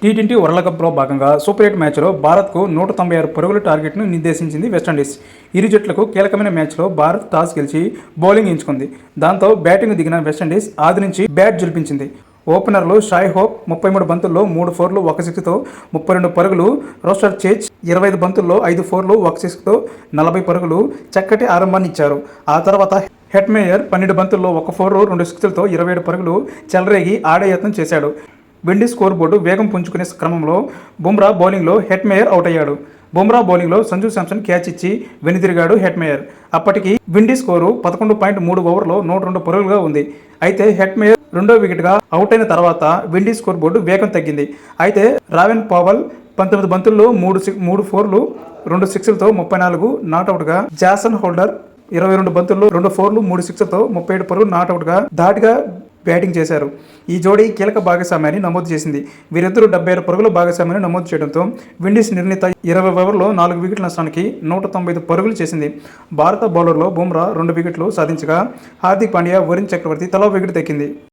T20 world కప్లో భాగంగా super 8 మ్యాచ్లో భారత్కు 196 పరుగుల టార్గెట్ను నిర్దేశించింది వెస్టిండీస్. ఇరు జట్లకు కీలకమైన మ్యాచ్లో భారత్ టాస్ గెలిచి బౌలింగ్ ఎంచుకుంది. దాంతో బ్యాటింగ్ దిగిన వెస్టిండీస్ ఆది నుంచి బ్యాట్ జులిపించింది. ఓపెనర్లు షాయ్ హోప్ 33 బంతుల్లో 3 ఫోర్లు 1 సిక్స్తో 32 పరుగులు, రోస్టర్ చేజ్ 25 బంతుల్లో 5 ఫోర్లు 1 సిక్స్తో 40 పరుగులు చక్కటి ఆరంభాన్ని ఇచ్చారు. ఆ తర్వాత హెట్మేయర్ 12 బంతుల్లో 1 ఫోర్ 2 సిక్స్లతో 27 పరుగులు చెలరేగి ఆడే యత్నం చేశాడు. విండీస్ స్కోర్ బోర్డు వేగం పుంజుకునే క్రమంలో బుమ్రా బౌలింగ్లో హెట్మేయర్ అవుట్ అయ్యాడు. బుమ్రా బౌలింగ్లో సంజు శాంసన్ క్యాచ్ ఇచ్చి వెనుదిరిగాడు హెట్మేయర్. అప్పటికి విండీస్ స్కోరు 11.3 ఓవర్లో 102 పరుగులుగా ఉంది. అయితే హెట్మేయర్ రెండో వికెట్గా అవుట్ అయిన తర్వాత విండీస్ స్కోర్ బోర్డు వేగం తగ్గింది. అయితే రావెన్ పావల్ 19 బంతుల్లో 3 ఫోర్లు 2 సిక్స్లతో 34 నాట్అవుట్గా, జాసన్ హోల్డర్ 22 బంతుల్లో 2 ఫోర్లు 3 సిక్స్లతో 37 పరుగులు నాట్అవుట్గా ధాటిగా బ్యాటింగ్ చేశారు. ఈ జోడీ కీలక భాగస్వామ్యాన్ని నమోదు చేసింది. వీరిద్దరూ 76 పరుగుల భాగస్వామ్యాన్ని నమోదు చేయడంతో విండీస్ నిర్ణీత 20 ఓవర్లో 4 వికెట్ల నష్టానికి 195 పరుగులు చేసింది. భారత బౌలర్లో బుమ్రా 2 వికెట్లు సాధించగా హార్దిక్ పాండ్యా, వరుణ్ చక్రవర్తి తలా వికెట్ దక్కింది.